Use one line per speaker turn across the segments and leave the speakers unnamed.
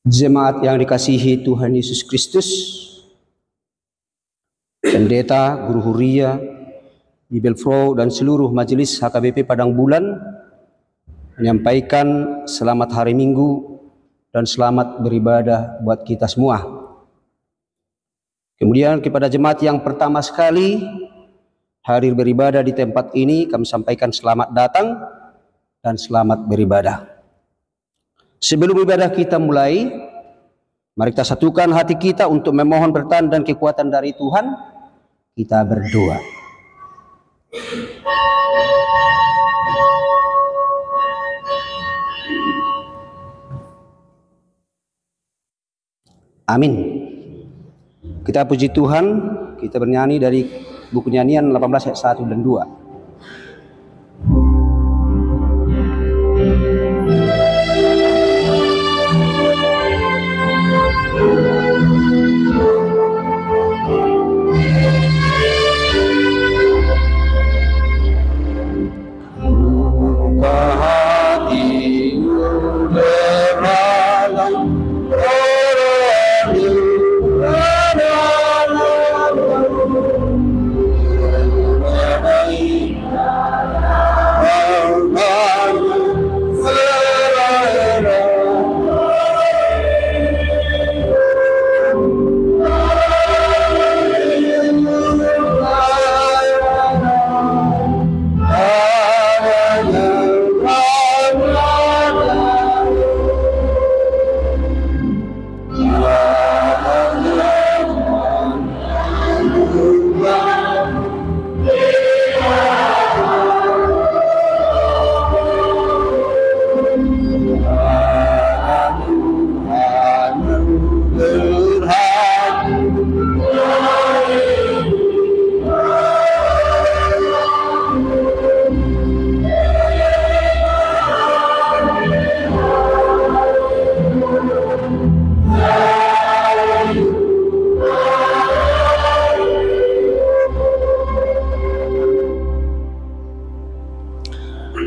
Jemaat yang dikasihi Tuhan Yesus Kristus, pendeta, guru huria, Bibelflow dan seluruh majelis HKBP Padang Bulan menyampaikan selamat hari Minggu dan selamat beribadah buat kita semua. Kemudian kepada jemaat yang pertama sekali hadir beribadah di tempat ini, kami sampaikan selamat datang dan selamat beribadah. Sebelum ibadah kita mulai, mari kita satukan hati kita untuk memohon bertahan dan kekuatan dari Tuhan. Kita berdoa. Amin. Kita puji Tuhan, kita bernyanyi dari buku nyanyian 18 ayat 1 dan 2.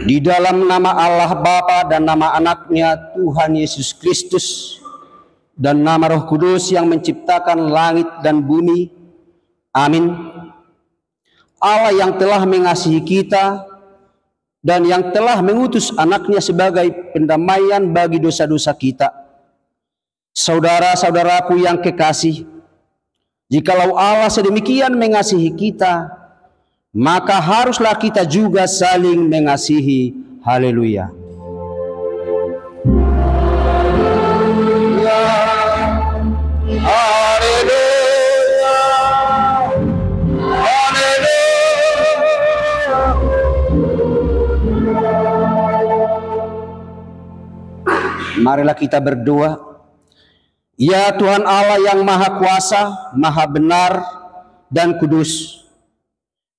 Di dalam nama Allah Bapa dan nama anaknya Tuhan Yesus Kristus dan nama Roh Kudus yang menciptakan langit dan bumi. Amin. Allah yang telah mengasihi kita dan yang telah mengutus anaknya sebagai pendamaian bagi dosa-dosa kita. Saudara-saudaraku yang kekasih, jikalau Allah sedemikian mengasihi kita, maka haruslah kita juga saling mengasihi. Haleluya. Haleluya. Haleluya. Marilah kita berdoa. Ya Tuhan Allah yang Maha Kuasa, Maha Benar dan Kudus,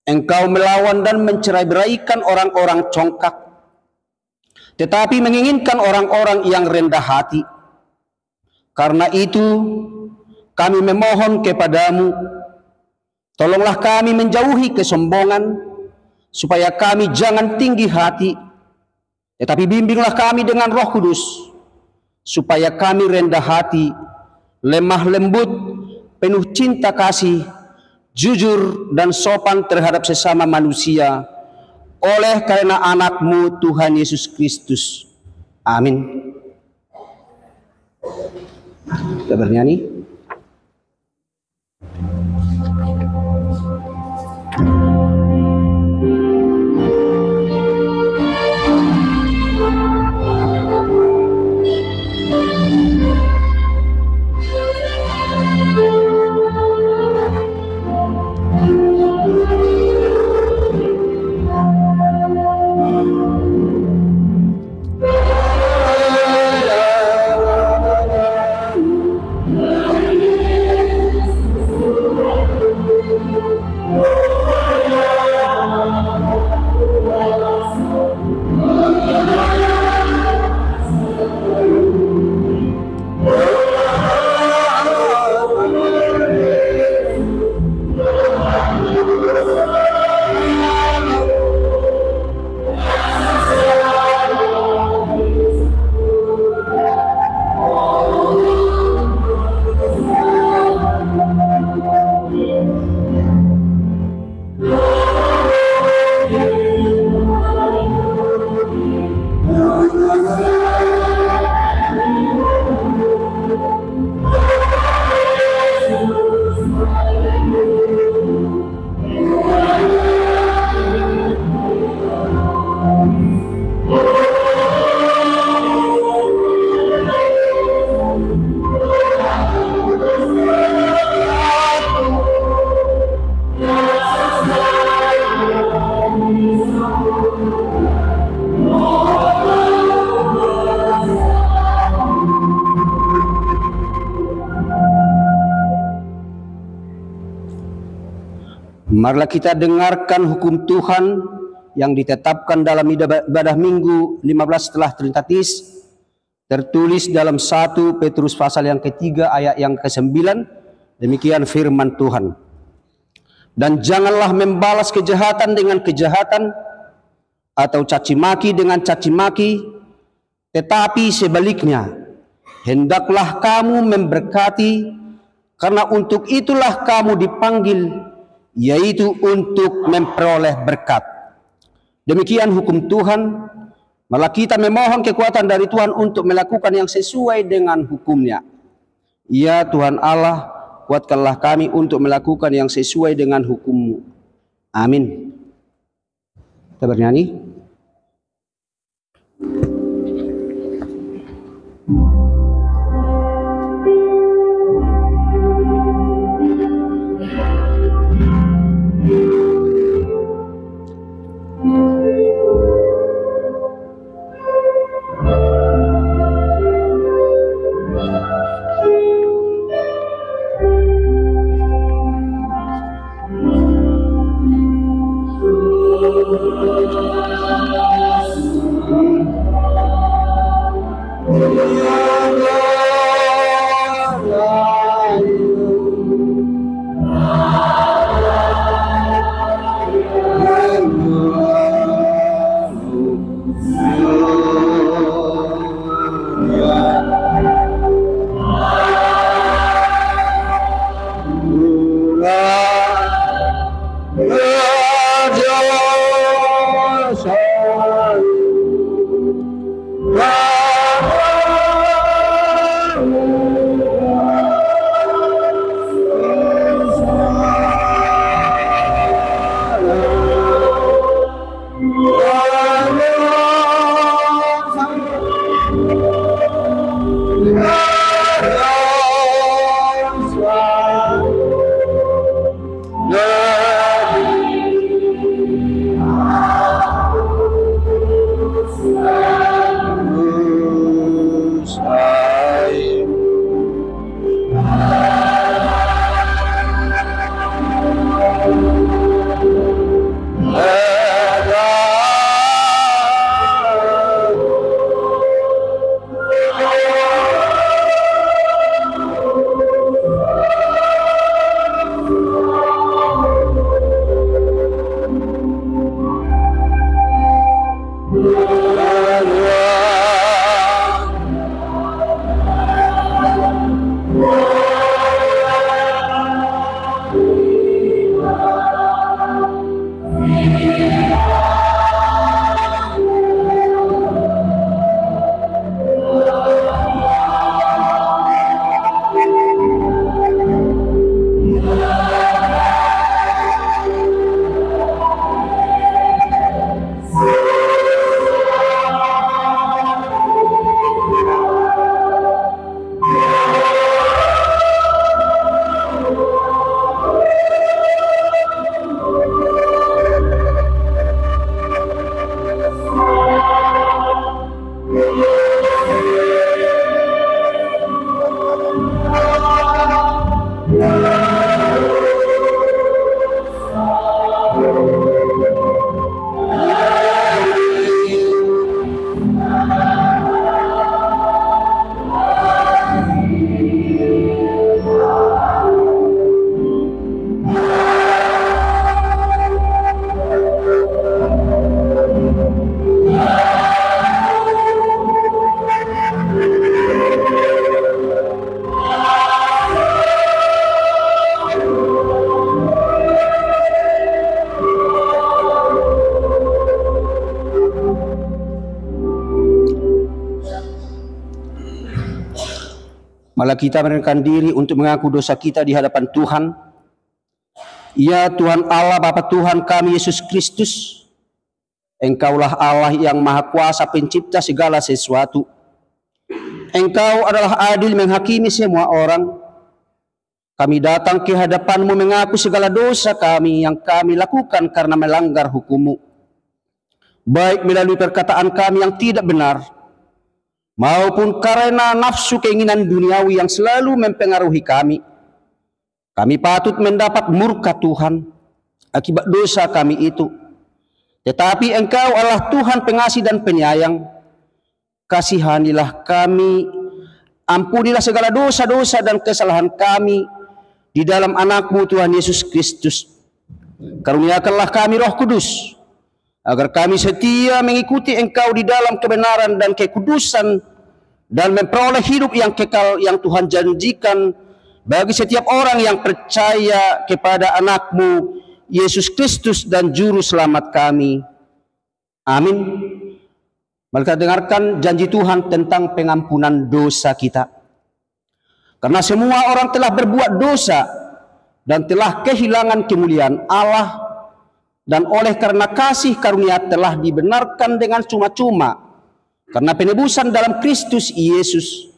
Engkau melawan dan mencerai-beraikan orang-orang congkak, tetapi menginginkan orang-orang yang rendah hati. Karena itu kami memohon kepadamu, tolonglah kami menjauhi kesombongan, supaya kami jangan tinggi hati, tetapi bimbinglah kami dengan Roh Kudus, supaya kami rendah hati, lemah lembut, penuh cinta kasih, jujur dan sopan terhadap sesama manusia, oleh karena anak-Mu Tuhan Yesus Kristus. Amin. Kita bernyanyi. Marilah kita dengarkan hukum Tuhan yang ditetapkan dalam ibadah Minggu 15 setelah Trinitatis, tertulis dalam 1 Petrus pasal yang ketiga ayat yang ke-9. Demikian firman Tuhan. Dan janganlah membalas kejahatan dengan kejahatan atau caci maki dengan caci maki, tetapi sebaliknya hendaklah kamu memberkati, karena untuk itulah kamu dipanggil, yaitu untuk memperoleh berkat. Demikian hukum Tuhan. Malah kita memohon kekuatan dari Tuhan untuk melakukan yang sesuai dengan hukumnya. Ya Tuhan Allah, kuatkanlah kami untuk melakukan yang sesuai dengan hukum-Mu. Amin. Kita bernyanyi. Malah kita merendahkan diri untuk mengaku dosa kita di hadapan Tuhan. Ya Tuhan Allah Bapa Tuhan kami Yesus Kristus, Engkaulah Allah yang Maha Kuasa pencipta segala sesuatu. Engkau adalah adil menghakimi semua orang. Kami datang ke hadapan-Mu mengaku segala dosa kami yang kami lakukan karena melanggar hukum-Mu, baik melalui perkataan kami yang tidak benar, maupun karena nafsu keinginan duniawi yang selalu mempengaruhi kami. Kami patut mendapat murka Tuhan. akibat dosa kami itu. Tetapi Engkau Allah Tuhan pengasih dan penyayang, kasihanilah kami, ampunilah segala dosa-dosa dan kesalahan kami di dalam Anak-Mu Tuhan Yesus Kristus. Karuniakanlah kami Roh Kudus, agar kami setia mengikuti Engkau di dalam kebenaran dan kekudusan, dan memperoleh hidup yang kekal yang Tuhan janjikan bagi setiap orang yang percaya kepada Anak-Mu Yesus Kristus dan Juru Selamat kami. Amin. Mari kita dengarkan janji Tuhan tentang pengampunan dosa kita. Karena semua orang telah berbuat dosa dan telah kehilangan kemuliaan Allah, dan oleh karena kasih karunia telah dibenarkan dengan cuma-cuma karena penebusan dalam Kristus Yesus.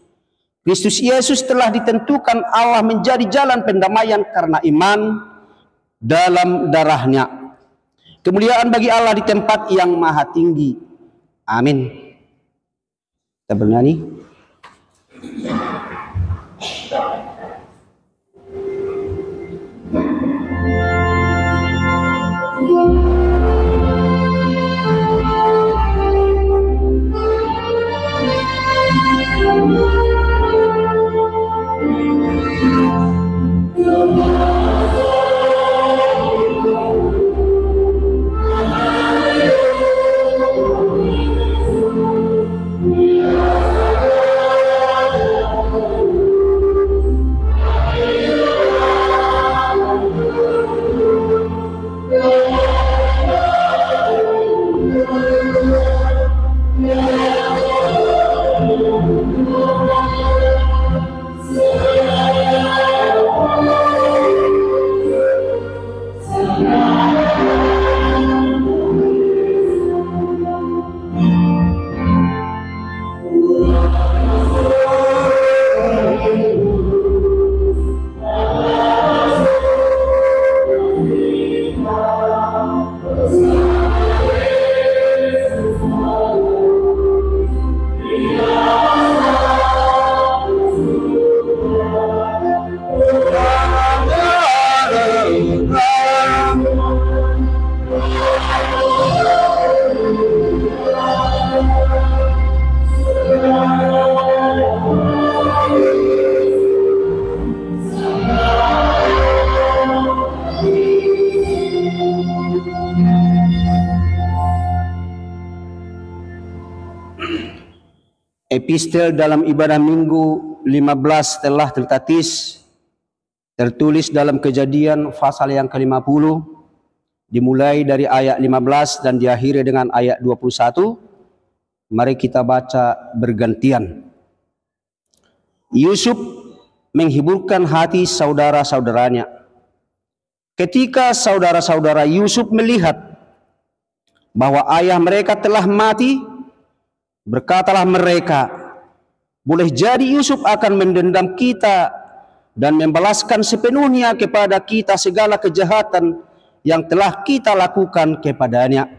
Kristus Yesus telah ditentukan Allah menjadi jalan pendamaian karena iman dalam darahnya. Kemuliaan bagi Allah di tempat yang maha tinggi. Amin. Kita bernyanyi. Epistel dalam ibadah Minggu 15 setelah Trinitatis tertulis dalam Kejadian pasal yang ke-50, dimulai dari ayat 15 dan diakhiri dengan ayat 21. Mari kita baca bergantian. Yusuf menghiburkan hati saudara-saudaranya. Ketika saudara-saudara Yusuf melihat bahwa ayah mereka telah mati, berkatalah mereka, boleh jadi Yusuf akan mendendam kita dan membalaskan sepenuhnya kepada kita segala kejahatan yang telah kita lakukan kepadanya.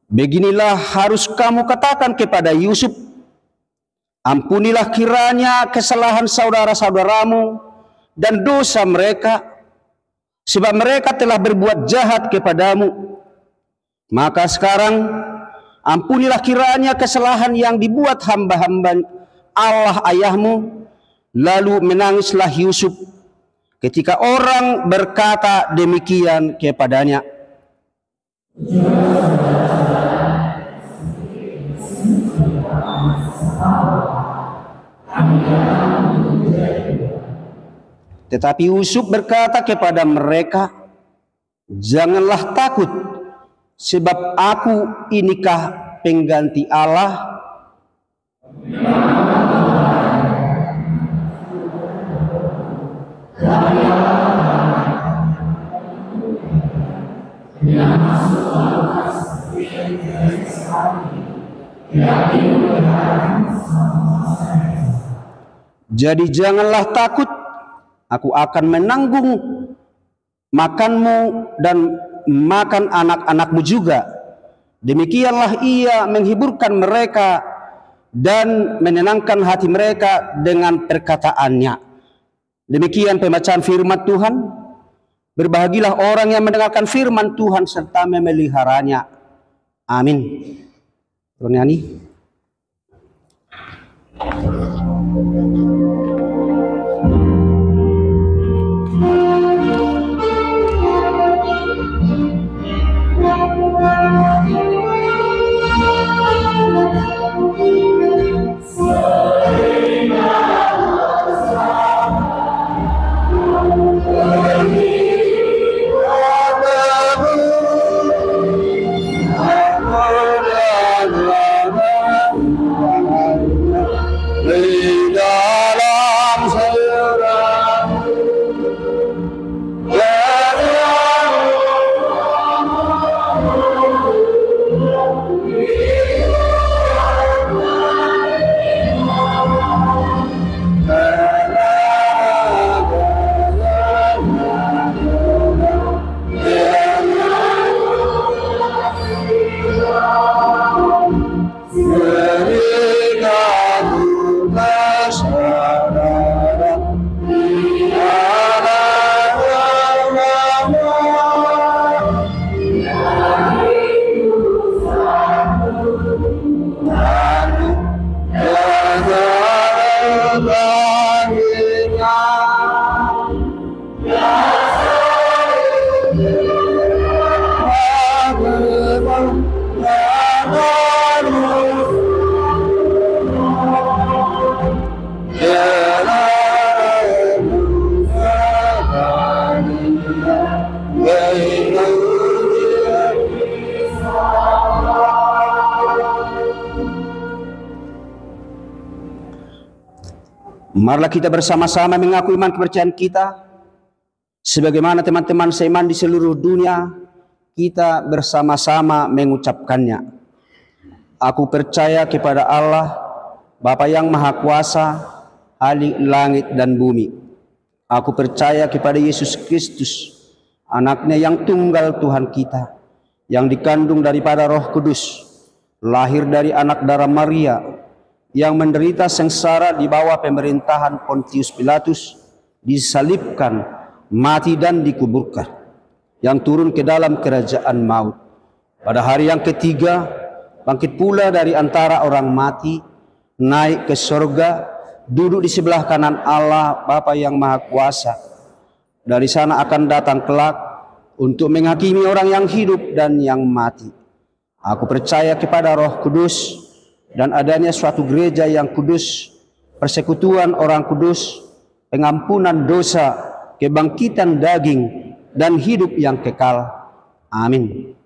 Beginilah harus kamu katakan kepada Yusuf, ampunilah kiranya kesalahan saudara-saudaramu dan dosa mereka, sebab mereka telah berbuat jahat kepadamu. Maka sekarang ampunilah kiranya kesalahan yang dibuat hamba-hamba Allah ayahmu. Lalu menangislah Yusuf ketika orang berkata demikian kepadanya. Tetapi Yusuf berkata kepada mereka, janganlah takut, sebab aku inikah pengganti Allah. Jadi janganlah takut, aku akan menanggung makanmu dan makan anak-anakmu juga, Demikianlah Ia menghiburkan mereka dan menenangkan hati mereka dengan perkataannya. Demikian pembacaan firman Tuhan. Berbahagialah orang yang mendengarkan firman Tuhan serta memeliharanya. Amin. Roniani. Marilah kita bersama-sama mengaku iman kepercayaan kita. Sebagaimana teman-teman seiman di seluruh dunia, kita bersama-sama mengucapkannya. Aku percaya kepada Allah, Bapa yang Maha Kuasa, Khalik langit dan bumi. Aku percaya kepada Yesus Kristus, Anaknya yang tunggal Tuhan kita, yang dikandung daripada Roh Kudus, lahir dari anak darah Maria, yang menderita sengsara di bawah pemerintahan Pontius Pilatus, disalibkan, mati dan dikuburkan, yang turun ke dalam kerajaan maut. Pada hari yang ketiga, bangkit pula dari antara orang mati, naik ke surga, duduk di sebelah kanan Allah Bapa yang Maha Kuasa. Dari sana akan datang kelak untuk menghakimi orang yang hidup dan yang mati. Aku percaya kepada Roh Kudus, dan adanya suatu gereja yang kudus, persekutuan orang kudus, pengampunan dosa, kebangkitan daging, dan hidup yang kekal. Amin.